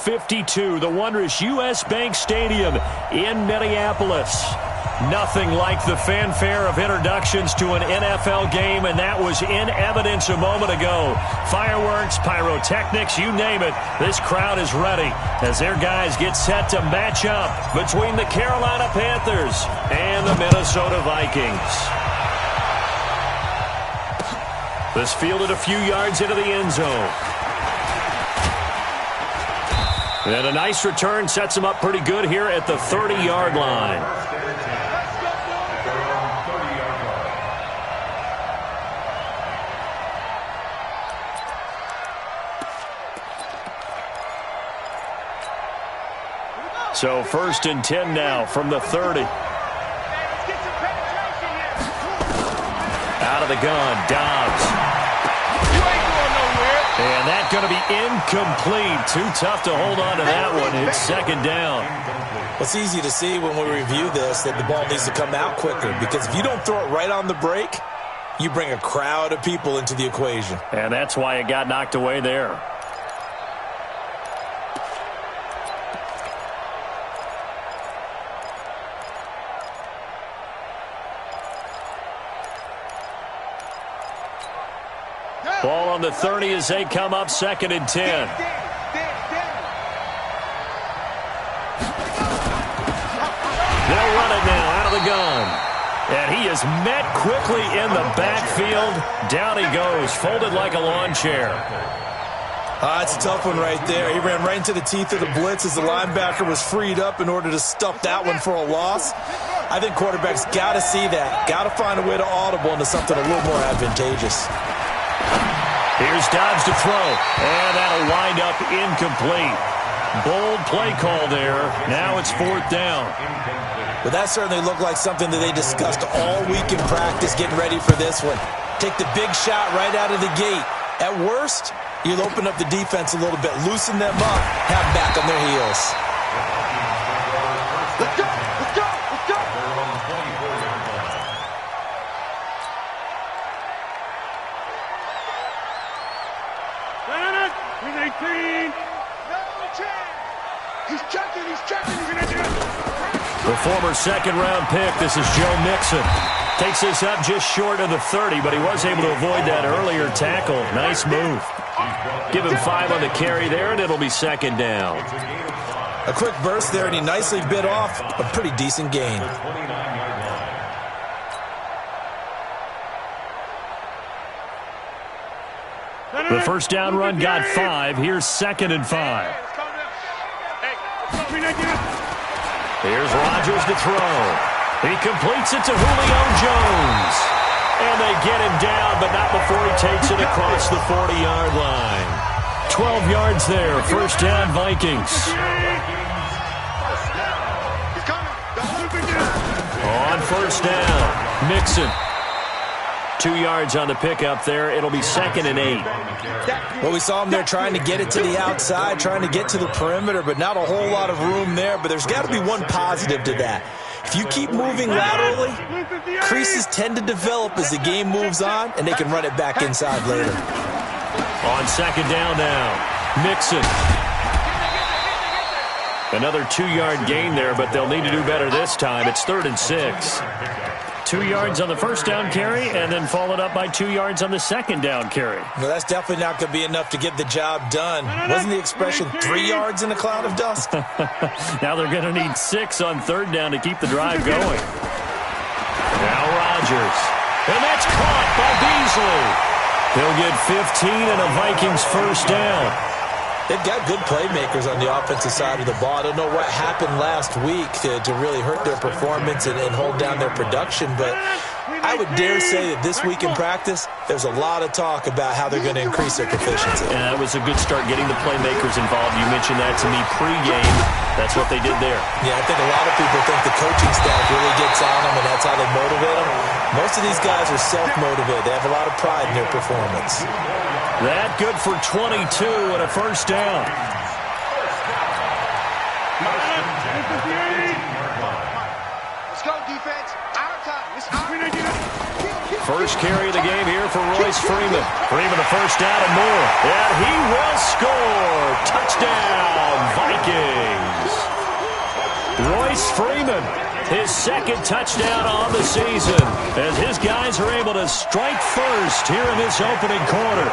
52, the wondrous U.S. Bank Stadium in Minneapolis. Nothing like the fanfare of introductions to an NFL game, and that was in evidence a moment ago. Fireworks, pyrotechnics, you name it. This crowd is ready as their guys get set to match up between the Carolina Panthers and the Minnesota Vikings. This fielded a few yards into the end zone. And a nice return sets him up pretty good here at the 30-yard line. So 1st and 10 now from the 30. Out of the gun, Dobbs. And that's going to be incomplete. Too tough to hold on to that one. It's 2nd down. It's easy to see when we review this that the ball needs to come out quicker, because if you don't throw it right on the break, you bring a crowd of people into the equation. And that's why it got knocked away there. Ball on the 30 as they come up 2nd and 10. They'll run it now out of the gun. And he is met quickly in the backfield. Down he goes, folded like a lawn chair. It's a tough one right there. He ran right into the teeth of the blitz as the linebacker was freed up in order to stuff that one for a loss. I think quarterbacks got to see that. Got to find a way to audible into something a little more advantageous. Here's Dobbs to throw, and that'll wind up incomplete. Bold play call there. Now it's 4th down. But that certainly looked like something that they discussed all week in practice getting ready for this one. Take the big shot right out of the gate. At worst, you'll open up the defense a little bit, loosen them up, have them back on their heels. Let's go! Let's go! Let's go! The former 2nd-round pick, this is Joe Mixon. Takes this up just short of the 30, but he was able to avoid that earlier tackle. Nice move. Give him 5 on the carry there, and it'll be 2nd down. A quick burst there, and he nicely bit off a pretty decent gain. The 1st down run got 5. Here's 2nd and 5. Here's Rodgers to throw. He completes it to Julio Jones. And they get him down, but not before he takes it across the 40-yard line. 12 yards there. 1st down, Vikings. On 1st down, Mixon. 2 yards on the pickup there. It'll be 2nd and 8. Well, we saw him there trying to get it to the outside, trying to get to the perimeter, but not a whole lot of room there. But there's got to be one positive to that. If you keep moving laterally, creases tend to develop as the game moves on, and they can run it back inside later. On 2nd down now, Mixon. Another 2-yard gain there, but they'll need to do better this time. It's 3rd and 6. 2 yards on the 1st down carry, and then followed up by 2 yards on the 2nd down carry. Well, that's definitely not going to be enough to get the job done. Wasn't the expression 3 yards in a cloud of dust? Now they're going to need 6 on 3rd down to keep the drive going. Now Rodgers. And that's caught by Beasley. He'll get 15 and a Vikings 1st down. They've got good playmakers on the offensive side of the ball. I don't know what happened last week to really hurt their performance and hold down their production, but I would dare say that this week in practice, there's a lot of talk about how they're going to increase their proficiency. And that was a good start getting the playmakers involved. You mentioned that to me pregame. That's what they did there. Yeah, I think a lot of people think the coaching staff really gets on them, and that's how they motivate them. Most of these guys are self-motivated. They have a lot of pride in their performance. That good for 22 and a 1st down. Let's go, defense. Our time. It's our First carry of the game here for Royce Freeman. Freeman the first down and more. And he will score. Touchdown, Vikings. Royce Freeman, his second touchdown on the season, as his guys are able to strike first here in this opening quarter.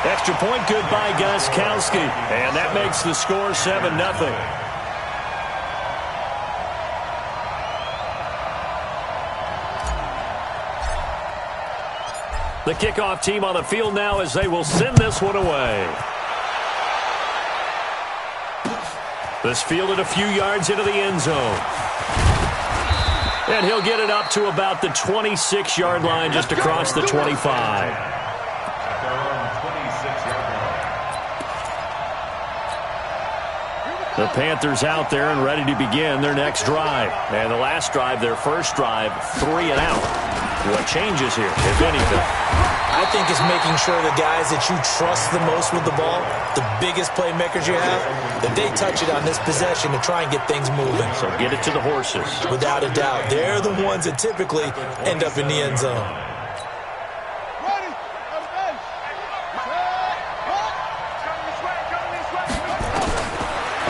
Extra point good by Gam3hawk360's, and that makes the score 7-0. The kickoff team on the field now as they will send this one away. This fielded a few yards into the end zone. And he'll get it up to about the 26-yard line, just across the 25. The Panthers out there and ready to begin their next drive. And the last drive, their first drive, 3 and out. What changes here, if anything? I think it's making sure the guys that you trust the most with the ball, the biggest playmakers you have, that they touch it on this possession to try and get things moving. So get it to the horses. Without a doubt. They're the ones that typically end up in the end zone.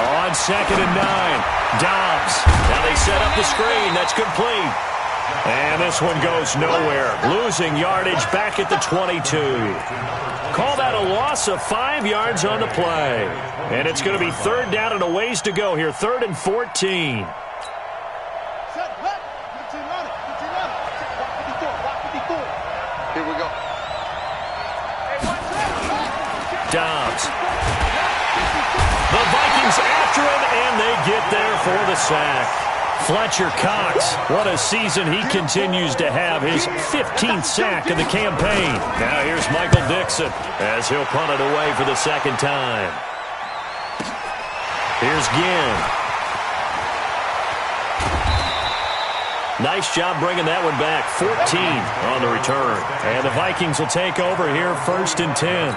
On 2nd and 9, Dobbs. Now they set up the screen. That's complete. And this one goes nowhere. Losing yardage back at the 22. Call that a loss of 5 yards on the play. And it's going to be 3rd down and a ways to go here. 3rd and 14. Here we go. Dobbs. The Vikings after him, and they get there for the sack. Fletcher Cox, what a season he continues to have. His 15th sack of the campaign. Now here's Michael Dixon as he'll punt it away for the second time. Here's Ginn. Nice job bringing that one back. 14 on the return. And the Vikings will take over here, 1st and 10.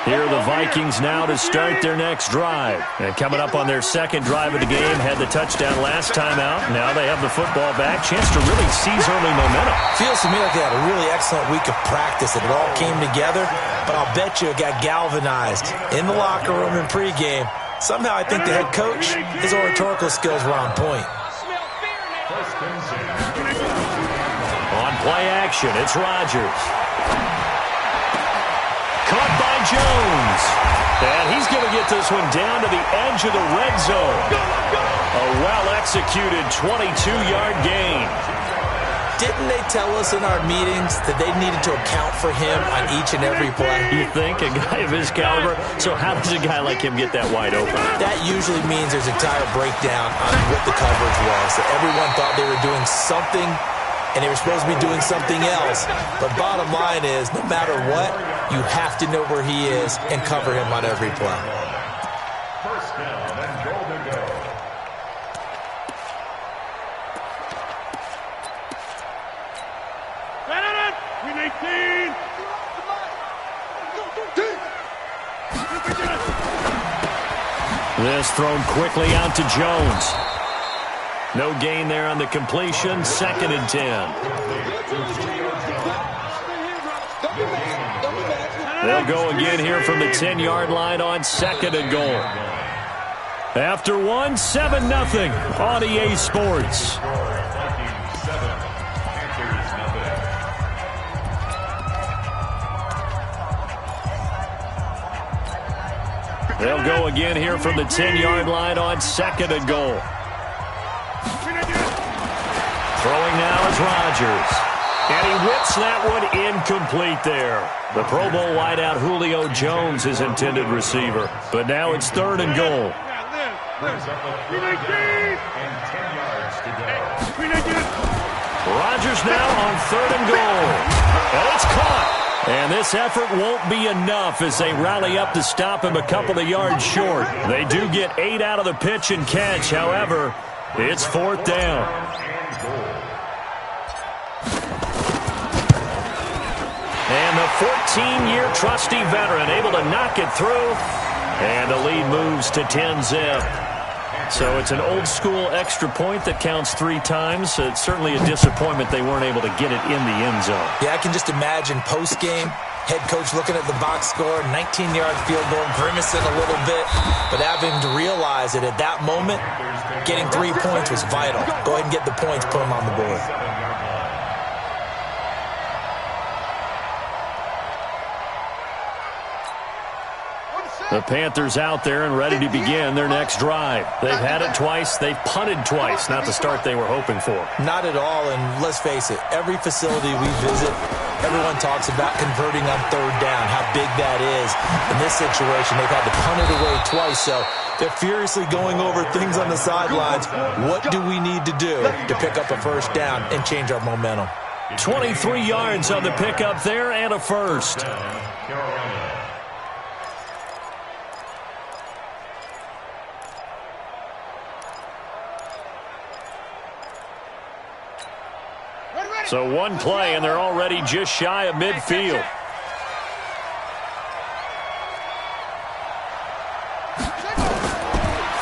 Here are the Vikings now to start their next drive. And coming up on their second drive of the game, had the touchdown last time out. Now they have the football back. Chance to really seize early momentum. Feels to me like they had a really excellent week of practice and it all came together. But I'll bet you it got galvanized in the locker room in pregame. Somehow I think the head coach, his oratorical skills were on point. On play action, it's Rodgers. Caught by Jones. And he's going to get this one down to the edge of the red zone. A well-executed 22-yard gain. Didn't they tell us in our meetings that they needed to account for him on each and every play? You think? A guy of his caliber? So how does a guy like him get that wide open? That usually means there's a entire breakdown on what the coverage was. That everyone thought they were doing something, and they were supposed to be doing something else. But bottom line is, no matter what, you have to know where he is and cover him on every play. First down and goal to go. This thrown quickly out to Jones. No gain there on the completion. 2nd and 10. They'll go again here from the 10-yard line on 2nd and goal. After one, 7-0 on EA Sports. They'll go again here from the 10-yard line on 2nd and goal. Throwing now is Rodgers. And he whips that one incomplete there. The Pro Bowl wideout Julio Jones, his intended receiver. But now it's 3rd and goal. Rodgers now on 3rd and goal. And it's caught. And this effort won't be enough as they rally up to stop him a couple of yards short. They do get 8 out of the pitch and catch. However, it's 4th down. And the 14-year trusty veteran able to knock it through. And the lead moves to 10-zip. So it's an old-school extra point that counts 3 times. It's certainly a disappointment they weren't able to get it in the end zone. Yeah, I can just imagine post-game, head coach looking at the box score, 19-yard field goal, grimacing a little bit, but having to realize that at that moment, getting 3 points was vital. Go ahead and get the points, put them on the board. The Panthers out there and ready to begin their next drive. They've had it twice. They've punted twice. Not the start they were hoping for. Not at all, and let's face it, every facility we visit, everyone talks about converting on third down, how big that is. In this situation, they've had to punt it away twice, so they're furiously going over things on the sidelines. What do we need to do to pick up a first down and change our momentum? 23 yards on the pickup there and a first. So one play, and they're already just shy of midfield.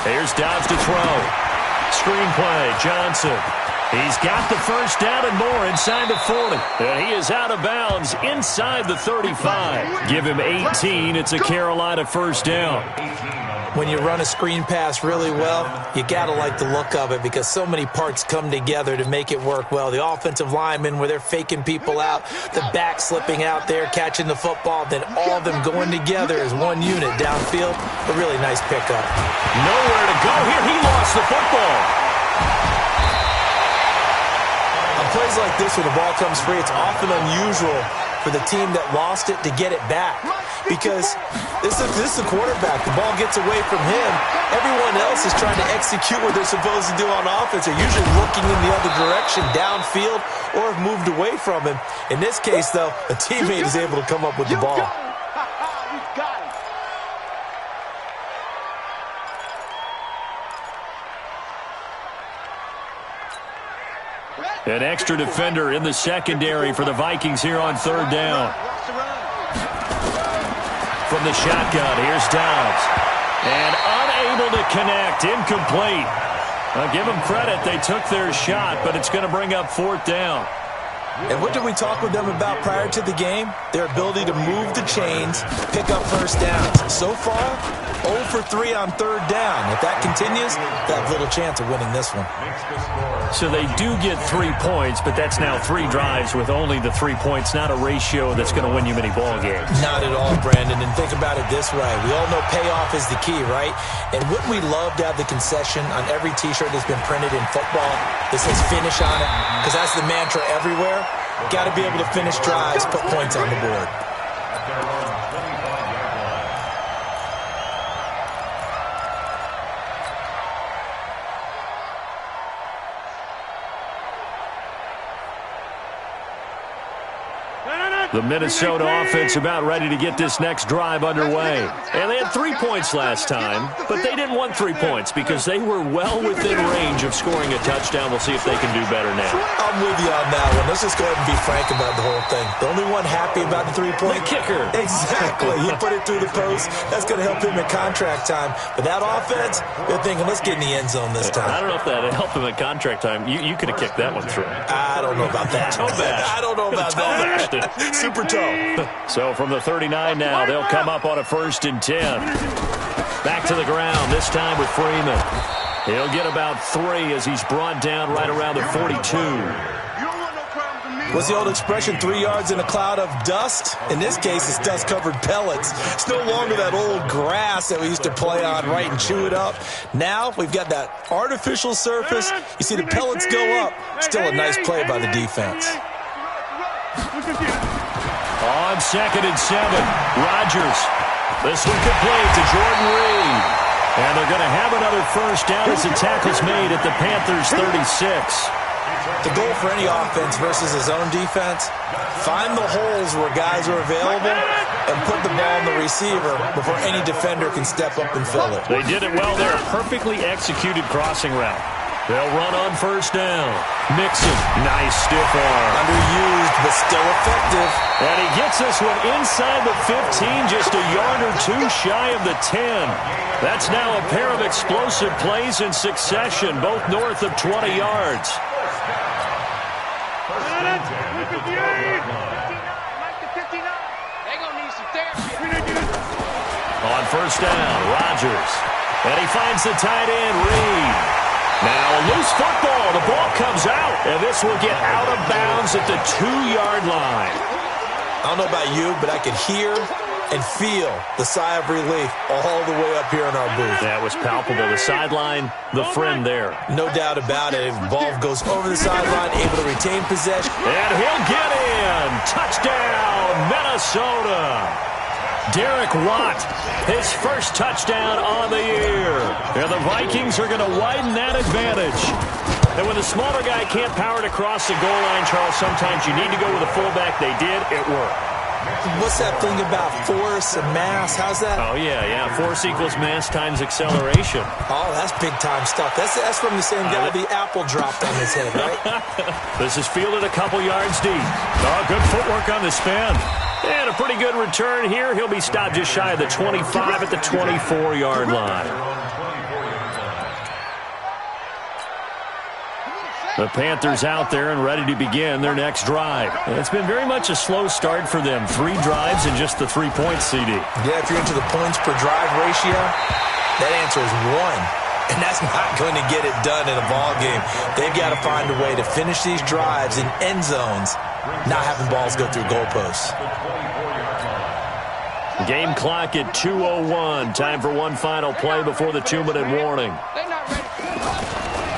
Here's Dobbs to throw. Screen play, Johnson. He's got the first down and more inside the 40. And he is out of bounds inside the 35. Give him 18. It's a Carolina first down. When you run a screen pass really well, you got to like the look of it because so many parts come together to make it work well. The offensive linemen, where they're faking people out, the back slipping out there, catching the football, then all of them going together as one unit downfield. A really nice pickup. Nowhere to go here. He lost the football. On plays like this, when the ball comes free, it's often unusual for the team that lost it to get it back. Because this is the quarterback. The ball gets away from him. Everyone else is trying to execute what they're supposed to do on offense. They're usually looking in the other direction, downfield, or have moved away from him. In this case, though, a teammate is able to come up with the ball. An extra defender in the secondary for the Vikings here on third down. From the shotgun, here's Dobbs. And unable to connect, incomplete. I'll give them credit, they took their shot, but it's going to bring up fourth down. And what did we talk with them about prior to the game? Their ability to move the chains, pick up first downs. So far, 0 for 3 on third down. If that continues, they have little chance of winning this one. So they do get 3 points, but that's now 3 drives with only the 3 points, not a ratio that's going to win you many ball games. Not at all, Brandon. And think about it this way. We all know payoff is the key, right? And wouldn't we love to have the concession on every T-shirt that's been printed in football that says finish on it? Because that's the mantra everywhere. Got to be able to finish drives, put points on the board. The Minnesota offense about ready to get this next drive underway. And they had 3 points last time, but they didn't want 3 points because they were well within range of scoring a touchdown. We'll see if they can do better now. I'm with you on that one. Let's just go ahead and be frank about the whole thing. The only one happy about the 3-point kicker. Exactly. He put it through the post. That's going to help him at contract time. But that offense, they're thinking, let's get in the end zone this time. I don't know if that helped him at contract time. You could have kicked that one through. I don't know about that. Toe bash. I don't know about that. Super toe. So from the 39 now, they'll come up on a 1st and 10. Back to the ground, this time with Freeman. He'll get about 3 as he's brought down right around the 42. What's the old expression, 3 yards in a cloud of dust? In this case, it's dust-covered pellets. It's no longer that old grass that we used to play on, right, and chew it up. Now we've got that artificial surface. You see the pellets go up. Still a nice play by the defense. On 2nd and 7, Rodgers. This one complete to Jordan Reed. And they're going to have another first down as the tackle's made at the Panthers' 36. The goal for any offense versus his own defense, find the holes where guys are available and put the ball on the receiver before any defender can step up and fill it. They did it well there. Perfectly executed crossing route. They'll run on first down. Mixon, nice stiff arm. Underused, but still effective. And he gets this one inside the 15, just a yard or two shy of the 10. That's now a pair of explosive plays in succession, both north of 20 yards. On first down, Rodgers. And he finds the tight end, Reed. Now a loose football. The ball comes out. And this will get out of bounds at the 2-yard line. I don't know about you, but I could hear and feel the sigh of relief all the way up here in our booth. That was palpable. The sideline, the friend there. No doubt about it. If the ball goes over the sideline, able to retain possession. And he'll get in. Touchdown, Minnesota. Derek Watt, his first touchdown on the year. And the Vikings are going to widen that advantage. And when the smaller guy can't power it across the goal line, Charles, sometimes you need to go with a fullback. They did. It worked. What's that thing about force and mass? How's that? Oh, yeah. Force equals mass times acceleration. Oh, that's big-time stuff. That's from the same guy the apple dropped on his head, right? This is fielded a couple yards deep. Oh, good footwork on the spin. And a pretty good return here. He'll be stopped just shy of the 25 at the 24-yard line. The Panthers out there and ready to begin their next drive. And it's been very much a slow start for them. 3 drives and just the 3 points, CD. Yeah, if you're into the points per drive ratio, that answer is 1. And that's not going to get it done in a ball game. They've got to find a way to finish these drives in end zones, not having balls go through goalposts. Game clock at 2:01. Time for one final play before the 2-minute warning.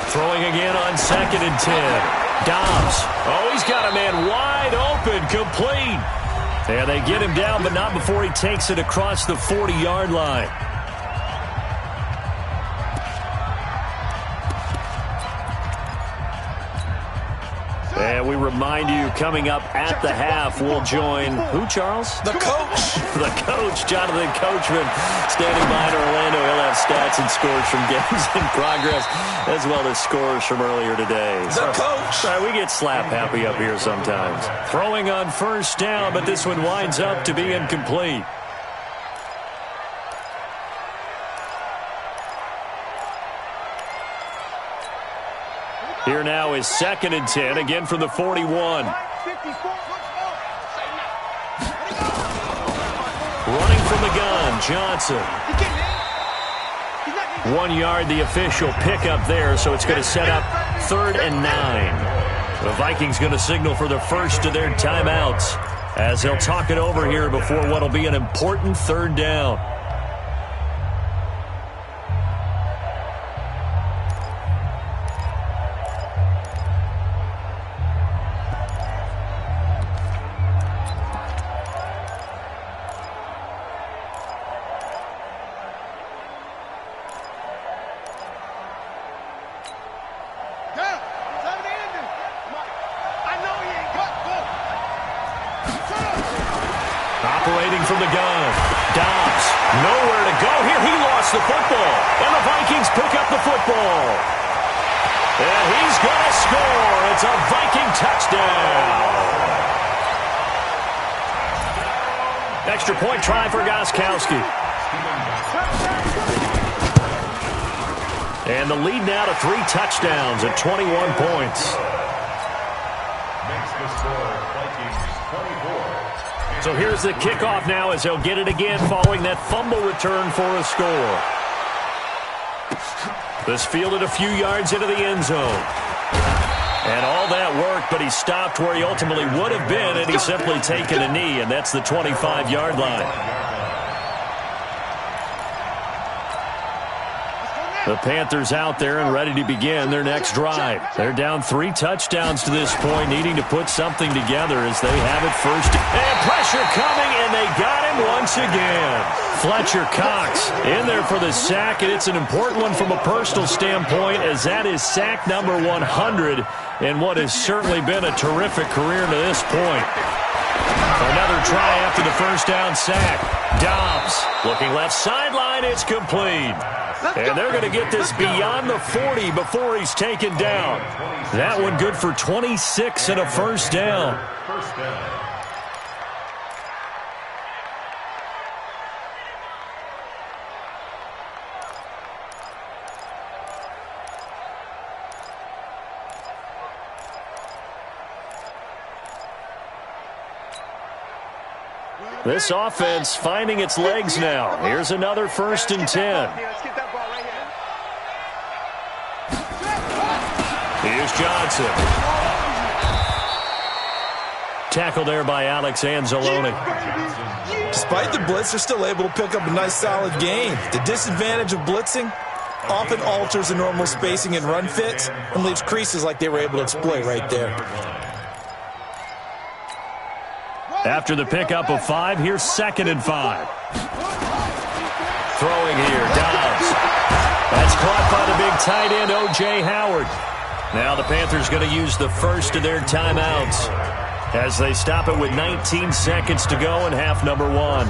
Throwing again on 2nd and 10. Dobbs. Oh, he's got a man wide open, complete. And they get him down, but not before he takes it across the 40-yard line. And we remind you, coming up at the half, we'll join who, Charles? The coach. The coach, Jonathan Coachman, standing by in Orlando. He'll have stats and scores from games in progress, as well as scores from earlier today. The coach. Sorry, we get slap happy up here sometimes. Throwing on first down, but this one winds up to be incomplete. Here now is 2nd and 10, again from the 41. Running from the gun, Johnson. 1 yard, the official pickup there, so it's going to set up 3rd and 9. The Vikings going to signal for the first of their timeouts as they'll talk it over here before what will be an important 3rd down. Operating from the gun. Dobbs, nowhere to go here. He lost the football. And the Vikings pick up the football. And he's going to score. It's a Viking touchdown. Extra point try for Gostkowski. And the lead now to 3 touchdowns at 21 points. Makes the score Vikings 24. So here's the kickoff now as they'll get it again following that fumble return for a score. This fielded a few yards into the end zone. And all that worked, but he stopped where he ultimately would have been, and he's simply taken a knee, and that's the 25-yard line. The Panthers out there and ready to begin their next drive. They're down 3 touchdowns to this point, needing to put something together as they have it first. And pressure coming, and they got him once again. Fletcher Cox in there for the sack, and it's an important one from a personal standpoint, as that is sack number 100 in what has certainly been a terrific career to this point. Another try after the first down sack. Dobbs looking left sideline. It's complete. And they're going to get this beyond the 40 before he's taken down. That one good for 26 and a first down. First down. This offense finding its legs now. Here's another 1st and 10. Here's Johnson. Tackled there by Alex Anzalone. Despite the blitz, they're still able to pick up a nice solid gain. The disadvantage of blitzing often alters the normal spacing and run fits and leaves creases like they were able to exploit right there. After the pickup of 5, here's 2nd and 5. Throwing here, Dobbs. That's caught by the big tight end, O.J. Howard. Now the Panthers going to use the first of their timeouts as they stop it with 19 seconds to go in half number 1.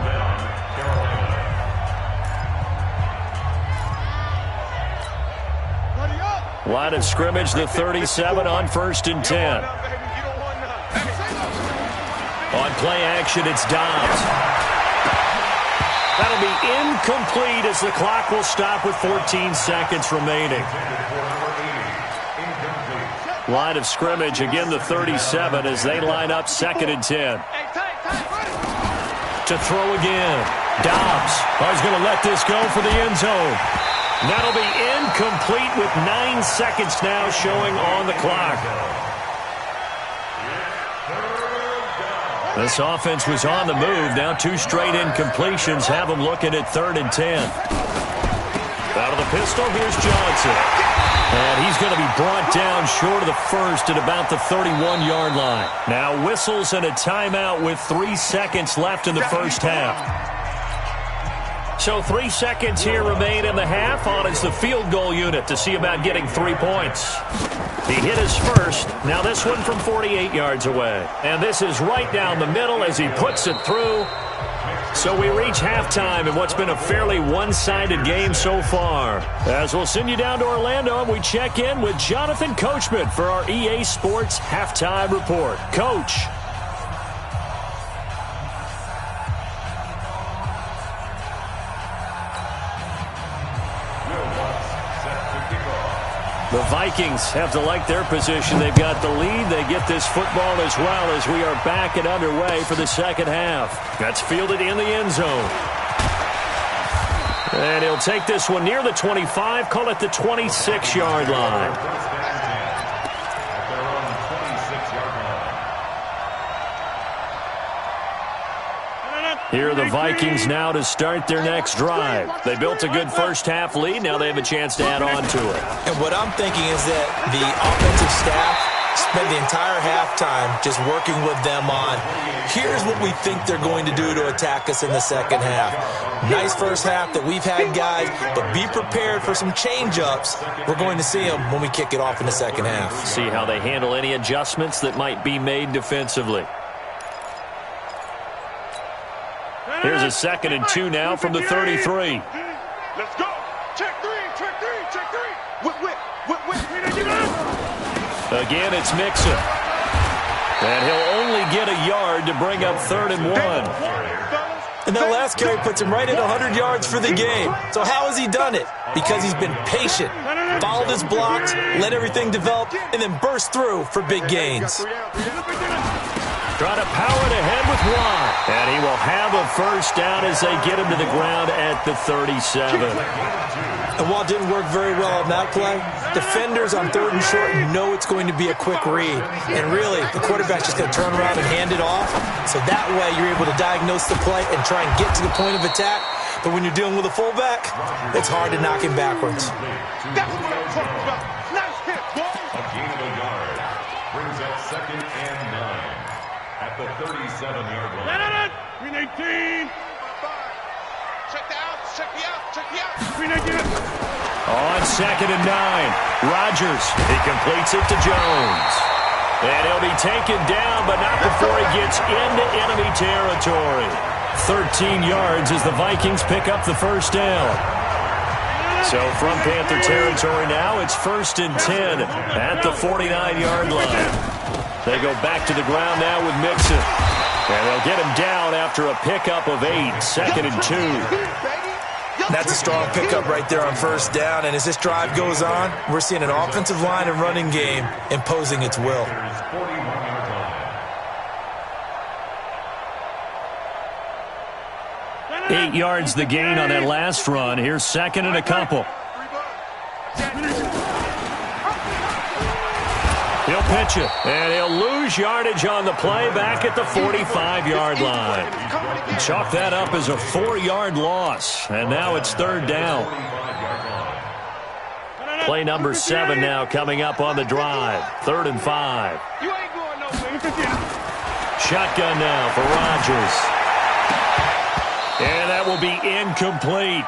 Line of scrimmage, the 37 on 1st and 10. On play action, it's Dobbs. That'll be incomplete as the clock will stop with 14 seconds remaining. Line of scrimmage, again the 37 as they line up 2nd and 10. To throw again. Dobbs is going to let this go for the end zone. That'll be incomplete with 9 seconds now showing on the clock. This offense was on the move. Now 2 straight incompletions have them looking at 3rd and 10. Out of the pistol, here's Johnson. And he's going to be brought down short of the first at about the 31-yard line. Now whistles and a timeout with 3 seconds left in the first half. So 3 seconds here remain in the half. On is the field goal unit to see about getting 3 points. He hit his first. Now this one from 48 yards away. And this is right down the middle as he puts it through. So we reach halftime in what's been a fairly one-sided game so far. As we'll send you down to Orlando, and we check in with Jonathan Coachman for our EA Sports Halftime Report. Coach. The Vikings have to like their position. They've got the lead. They get this football as well as we are back and underway for the second half. That's fielded in the end zone. And he'll take this one near the 25, call it the 26-yard line. Here are the Vikings now to start their next drive. They built a good first-half lead. Now they have a chance to add on to it. And what I'm thinking is that the offensive staff spent the entire halftime just working with them on, here's what we think they're going to do to attack us in the second half. Nice first half that we've had, guys, but be prepared for some change-ups. We're going to see them when we kick it off in the second half. See how they handle any adjustments that might be made defensively. Here's a 2nd and 2 now from the 33. Let's go. Check 3, check 3, check 3. Whip. Again, it's Mixon. And he'll only get a yard to bring up 3rd and 1. And that last carry puts him right at 100 yards for the game. So how has he done it? Because he's been patient, followed his blocks, let everything develop, and then burst through for big gains. Trying to power it ahead with Watt. And he will have a first down as they get him to the ground at the 37. And while it didn't work very well on that play, defenders on 3rd and short know it's going to be a quick read. And really, the quarterback's just going to turn around and hand it off. So that way you're able to diagnose the play and try and get to the point of attack. But when you're dealing with a fullback, it's hard to knock him backwards. That's what I'm talking about. Nice hit, boy. A gain of a yard brings up 2nd and 9 at the 37-yard line. Green 18. Check the out, check the out, check the out. Green 18. On 2nd and 9, Rodgers. He completes it to Jones. And he'll be taken down, but not before he gets into enemy territory. 13 yards as the Vikings pick up the first down. So from Panther territory now, it's 1st and 10 at the 49-yard line. They go back to the ground now with Mixon. And they'll get him down after a pickup of 8, 2nd and 2. That's a strong pickup right there on 1st down. And as this drive goes on, we're seeing an offensive line and running game imposing its will. 8 yards the gain on that last run. Here's 2nd and a couple. He'll pitch it, and he'll lose yardage on the play back at the 45-yard line. Chalk that up as a 4-yard loss, and now it's 3rd down. Play number 7 now coming up on the drive. 3rd and 5. Shotgun now for Rodgers. And that will be incomplete.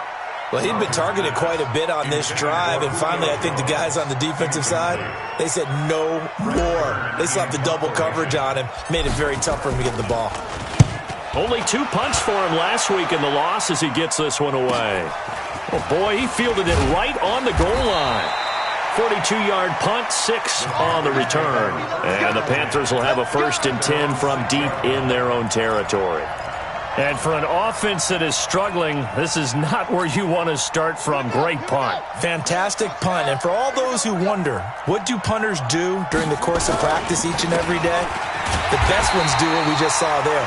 Well, he'd been targeted quite a bit on this drive, and finally I think the guys on the defensive side, they said no more. They slapped the double coverage on him, made it very tough for him to get the ball. Only 2 punts for him last week in the loss as he gets this one away. Oh, boy, he fielded it right on the goal line. 42-yard punt, 6 on the return. And the Panthers will have a 1st and 10 from deep in their own territory. And for an offense that is struggling, this is not where you want to start from. Great punt. Fantastic punt. And for all those who wonder, what do punters do during the course of practice each and every day? The best ones do what we just saw there.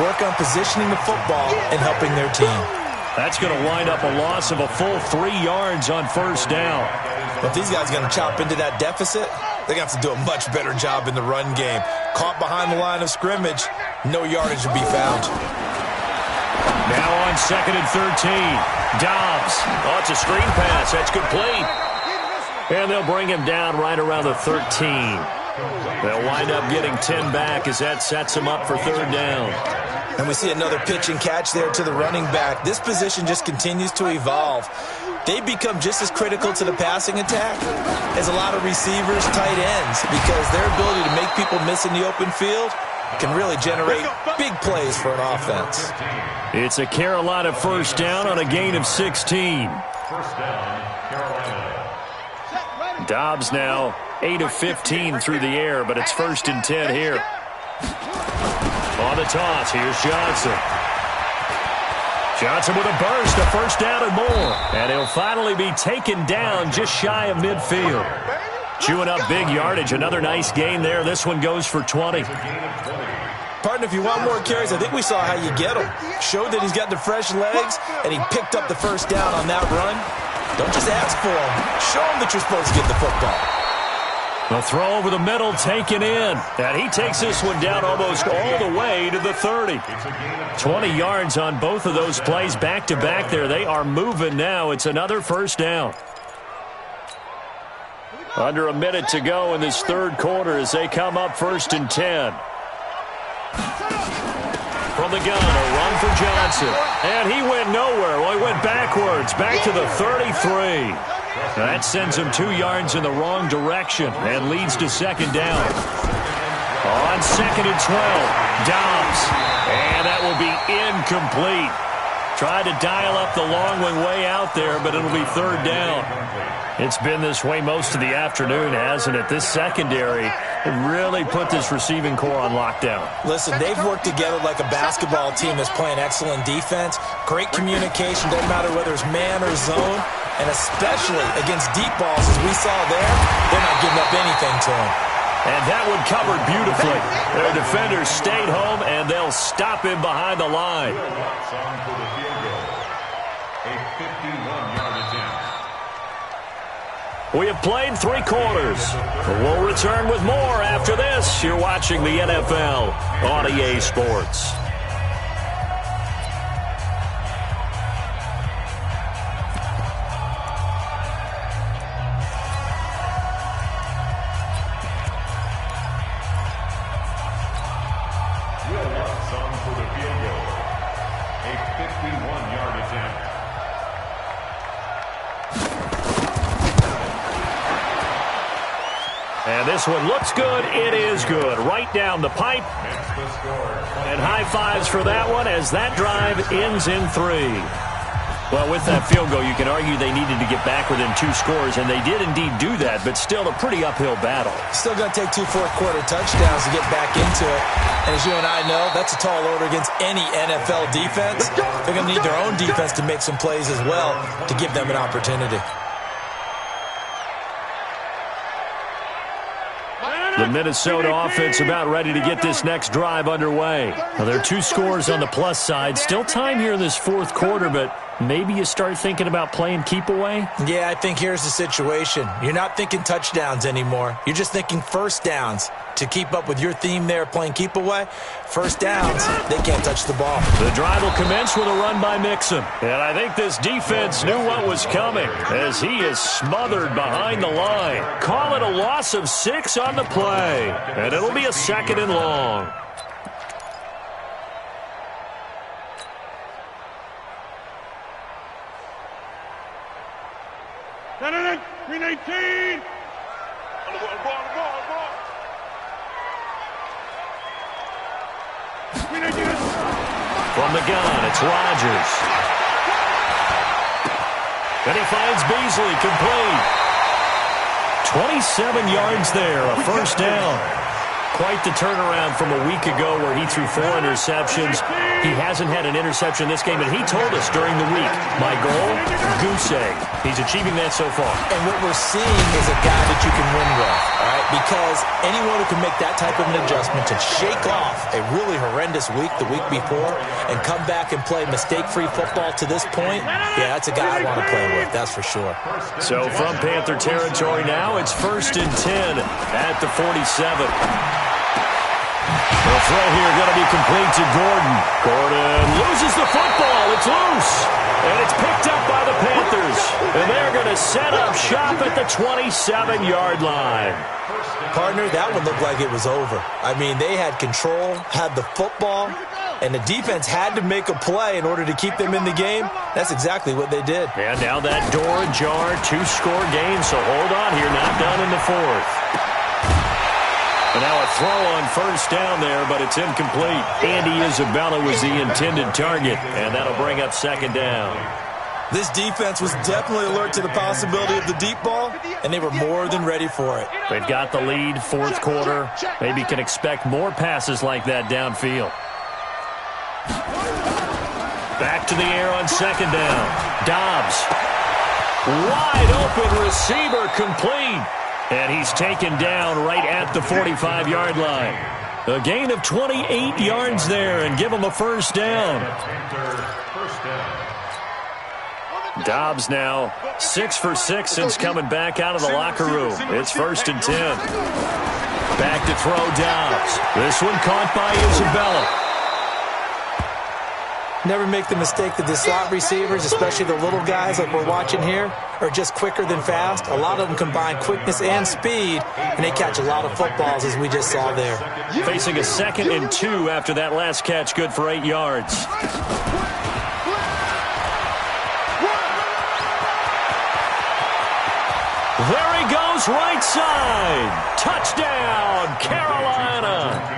Work on positioning the football and helping their team. That's going to wind up a loss of a full 3 yards on 1st down. But if these guys are going to chop into that deficit, they're going to have to do a much better job in the run game. Caught behind the line of scrimmage, no yardage to be found. Now on 2nd and 13. Dobbs. Oh, it's a screen pass. That's complete. And they'll bring him down right around the 13. They'll wind up getting 10 back as that sets him up for 3rd down. And we see another pitch and catch there to the running back. This position just continues to evolve. They become just as critical to the passing attack as a lot of receivers, tight ends, because their ability to make people miss in the open field can really generate big plays for an offense. It's a Carolina 1st down on a gain of 16. 1st down, Carolina. Dobbs now 8 of 15 through the air, but it's 1st and 10 here. On the toss, here's Johnson. Johnson with a burst, a 1st down and more. And he'll finally be taken down just shy of midfield. Chewing up big yardage, another nice gain there. This one goes for 20. Partner, if you want more carries, I think we saw how you get him. Showed that he's got the fresh legs, and he picked up the 1st down on that run. Don't just ask for him. Show him that you're supposed to get the football. The throw over the middle taken in. And he takes this one down almost all the way to the 30. 20 yards on both of those plays back-to-back there. They are moving now. It's another 1st down. Under a minute to go in this 3rd quarter as they come up 1st and 10. From the gun, a run for Johnson. And he went nowhere. Well, he went backwards, back to the 33. That sends him 2 yards in the wrong direction and leads to 2nd down. On 2nd and 12, Dobbs. And that will be incomplete. Tried to dial up the long one way out there, but it'll be 3rd down. It's been this way most of the afternoon, hasn't it? This secondary really put this receiving core on lockdown. Listen, they've worked together like a basketball team that's playing excellent defense. Great communication, doesn't matter whether it's man or zone. And especially against deep balls, as we saw there, they're not giving up anything to him. And that one covered beautifully. Their defenders stayed home, and they'll stop him behind the line. We have played 3 quarters. We'll return with more after this. You're watching the NFL on EA Sports. And this one looks good. It is good. Right down the pipe. And high fives for that one as that drive ends in 3. Well, with that field goal, you can argue they needed to get back within 2 scores, and they did indeed do that, but still a pretty uphill battle. Still going to take 2 fourth-quarter touchdowns to get back into it. And as you and I know, that's a tall order against any NFL defense. They're going to need their own defense to make some plays as well to give them an opportunity. The Minnesota offense about ready to get this next drive underway. Now, there are 2 scores on the plus side. Still time here in this 4th quarter, but maybe you start thinking about playing keep away? Yeah, I think here's the situation. You're not thinking touchdowns anymore. You're just thinking first downs. To keep up with your theme there, playing keep away, first downs, they can't touch the ball. The drive will commence with a run by Mixon. And I think this defense knew what was coming as he is smothered behind the line. Call it a loss of 6 on the play. And it'll be a 2nd and long. No. 319. From the gun, it's Rodgers. And he finds Beasley, complete. 27 yards there, a first down. Quite the turnaround from a week ago where he threw 4 interceptions. He hasn't had an interception this game, and he told us during the week, my goal, goose egg. He's achieving that so far. And what we're seeing is a guy that you can win with, all right? Because anyone who can make that type of an adjustment to shake off a really horrendous week the week before and come back and play mistake-free football to this point, yeah, that's a guy I want to play with, that's for sure. So from Panther territory now, it's 1st and 10 at the 47. The throw here going to be complete to Gordon. Gordon loses the football. It's loose. And it's picked up by the Panthers. And they're going to set up shop at the 27-yard line. Partner, that one looked like it was over. I mean, they had control, had the football, and the defense had to make a play in order to keep them in the game. That's exactly what they did. And now that door ajar, 2-score game. So hold on here, not done in the 4th. And now a throw on first down there, but it's incomplete. Andy Isabella was the intended target, and that'll bring up 2nd down. This defense was definitely alert to the possibility of the deep ball, and they were more than ready for it. They've got the lead, 4th quarter. Maybe can expect more passes like that downfield. Back to the air on 2nd down. Dobbs. Wide open receiver, complete. And he's taken down right at the 45-yard line. A gain of 28 yards there and give him a first down. Dobbs now 6 for 6 since coming back out of the locker room. It's 1st and 10. Back to throw Dobbs. This one caught by Isabella. Never make the mistake that the slot receivers, especially the little guys like we're watching here, are just quicker than fast. A lot of them combine quickness and speed, and they catch a lot of footballs, as we just saw there. Facing a 2nd and 2 after that last catch, good for 8 yards. There he goes, right side. Touchdown, Carolina.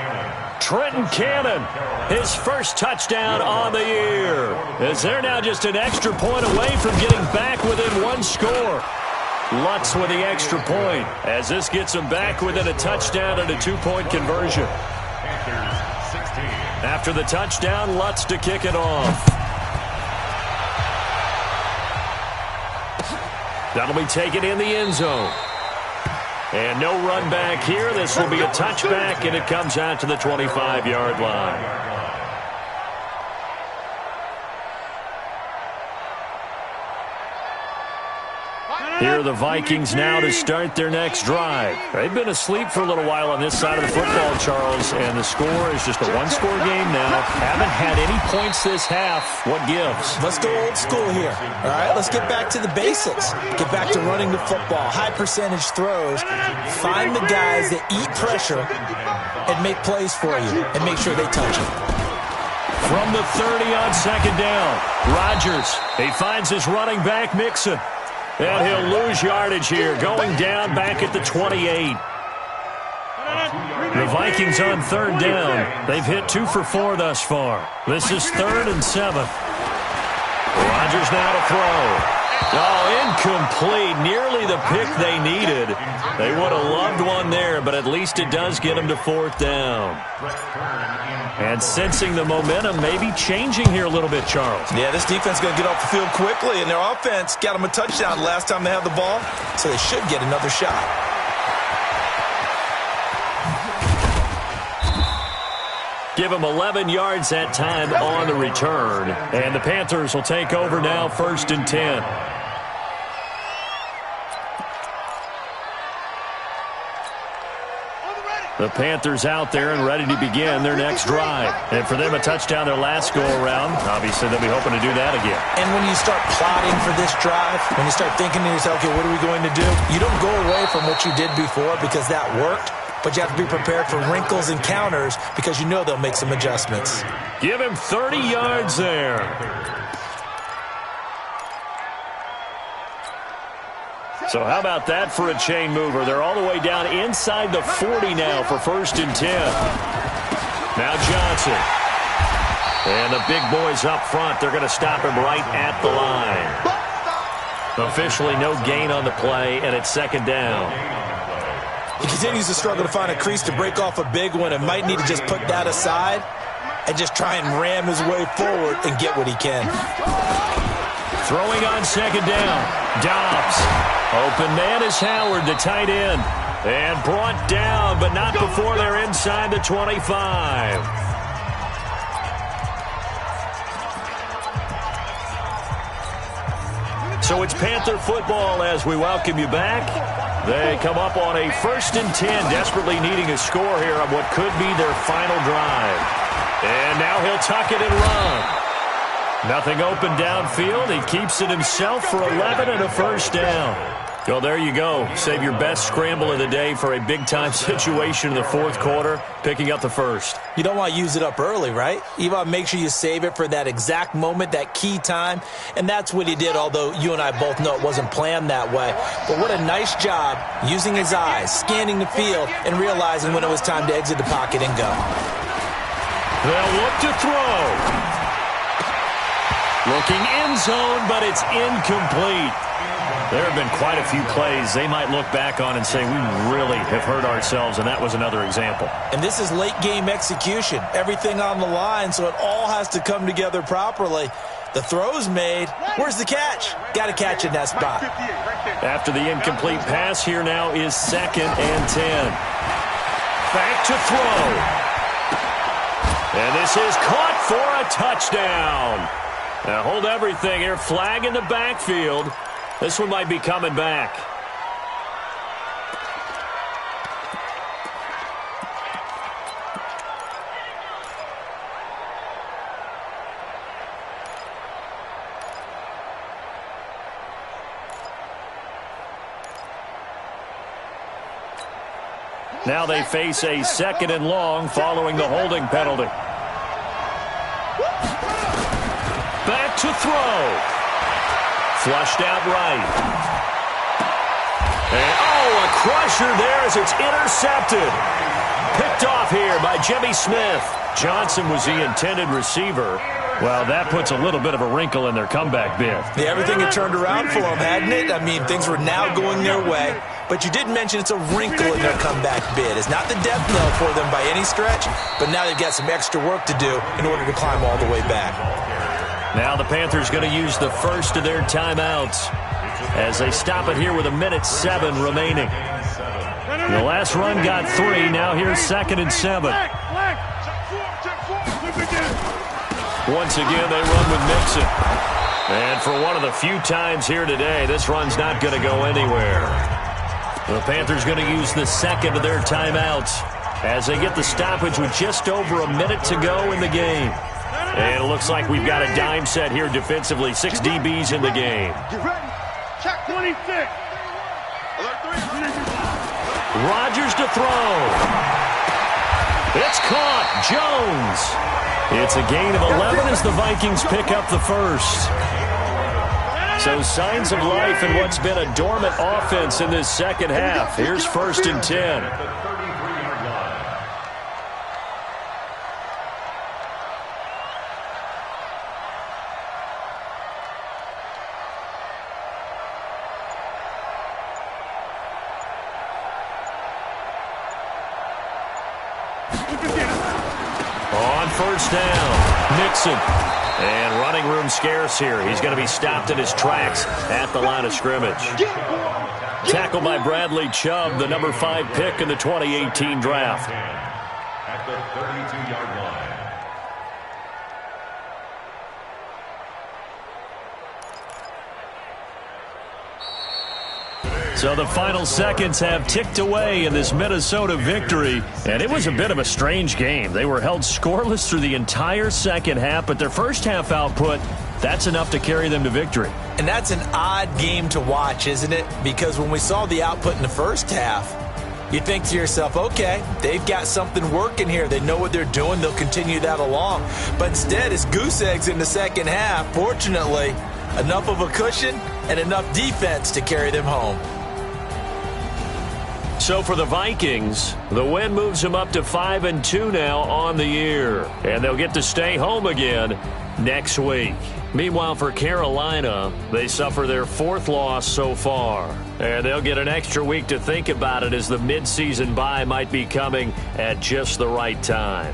Trenton Cannon, his first touchdown on the year. As they're now just an extra point away from getting back within 1 score. Lutz with the extra point as this gets them back within a touchdown and a 2-point conversion. After the touchdown, Lutz to kick it off. That'll be taken in the end zone. And no run back here. This will be a touchback, and it comes out to the 25-yard line. Here are the Vikings now to start their next drive. They've been asleep for a little while on this side of the football, Charles, and the score is just a 1-score game now. Haven't had any points this half. What gives? Let's go old school here. All right, let's get back to the basics. Get back to running the football, high percentage throws. Find the guys that eat pressure and make plays for you and make sure they touch it. From the 30 on 2nd down, Rodgers. He finds his running back, Mixon. And he'll lose yardage here, going down back at the 28. The Vikings on 3rd down. They've hit 2 for 4 thus far. This is 3rd and 7. Rodgers now to throw. Oh, incomplete. Nearly the pick they needed. They would have loved one there, but at least it does get them to 4th down. And sensing the momentum maybe changing here a little bit, Charles. Yeah, this defense is going to get off the field quickly, and their offense got them a touchdown last time they had the ball, so they should get another shot. Give them 11 yards that time on the return. And the Panthers will take over now, 1st and 10. The Panthers out there and ready to begin their next drive. And for them, a touchdown their last go-around. Obviously, they'll be hoping to do that again. And when you start plotting for this drive, when you start thinking to yourself, okay, what are we going to do? You don't go away from what you did before because that worked. But you have to be prepared for wrinkles and counters because you know they'll make some adjustments. Give him 30 yards there. So how about that for a chain mover? They're all the way down inside the 40 now for 1st and 10. Now Johnson. And the big boys up front, they're going to stop him right at the line. Officially no gain on the play, and it's 2nd down. He continues to struggle to find a crease to break off a big one and might need to just put that aside and just try and ram his way forward and get what he can. Throwing on 2nd down. Dobbs. Open man is Howard, the tight end. And brought down, but not before they're inside the 25. So it's Panther football as we welcome you back. They come up on a 1st and 10, desperately needing a score here on what could be their final drive. And now he'll tuck it and run. Nothing open downfield. He keeps it himself for 11 and a 1st down. Well, there you go. Save your best scramble of the day for a big-time situation in the 4th quarter, picking up the 1st. You don't want to use it up early, right? You want to make sure you save it for that exact moment, that key time. And that's what he did, although you and I both know it wasn't planned that way. But what a nice job using his eyes, scanning the field, and realizing when it was time to exit the pocket and go. They'll look to throw. Looking end zone, but it's incomplete. There have been quite a few plays they might look back on and say, we really have hurt ourselves, and that was another example. And this is late-game execution. Everything on the line, so it all has to come together properly. The throw's made. Where's the catch? Got to catch in that spot. After the incomplete pass, here now is 2nd and 10. Back to throw. And this is caught for a touchdown. Now hold everything here. Flag in the backfield. This one might be coming back. Now they face a 2nd and long following the holding penalty. Back to throw. Flushed out right. And, oh, a crusher there as it's intercepted. Picked off here by Jimmy Smith. Johnson was the intended receiver. Well, that puts a little bit of a wrinkle in their comeback bid. Yeah, everything had turned around for them, hadn't it? I mean, things were now going their way. But you did mention it's a wrinkle in their comeback bid. It's not the death knell for them by any stretch, but now they've got some extra work to do in order to climb all the way back. Now the Panthers going to use the first of their timeouts as they stop it here with 1:07 remaining. The last run got 3. Now here's 2nd and 7. Once again, they run with Mixon. And for one of the few times here today, this run's not going to go anywhere. The Panthers going to use the 2nd of their timeouts as they get the stoppage with just over a minute to go in the game. And it looks like we've got a dime set here defensively. 6 DBs in the game. Check 26. Rodgers to throw. It's caught. Jones. It's a gain of 11 as the Vikings pick up the first. So signs of life in what's been a dormant offense in this second half. Here's 1st and 10. first down. Nixon. And running room scarce here. He's going to be stopped in his tracks at the line of scrimmage. Tackled by Bradley Chubb, the number 5 pick in the 2018 draft. At the 32-yard line. So the final seconds have ticked away in this Minnesota victory, and it was a bit of a strange game. They were held scoreless through the entire second half, but their first half output, that's enough to carry them to victory. And that's an odd game to watch, isn't it? Because when we saw the output in the first half, you think to yourself, okay, they've got something working here. They know what they're doing. They'll continue that along. But instead, it's goose eggs in the second half. Fortunately, enough of a cushion and enough defense to carry them home. So for the Vikings, the win moves them up to 5-2 now on the year. And they'll get to stay home again next week. Meanwhile, for Carolina, they suffer their 4th loss so far. And they'll get an extra week to think about it as the midseason bye might be coming at just the right time.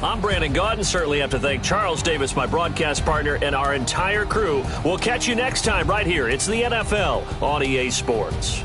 I'm Brandon Gaudin. Certainly have to thank Charles Davis, my broadcast partner, and our entire crew. We'll catch you next time right here. It's the NFL on EA Sports.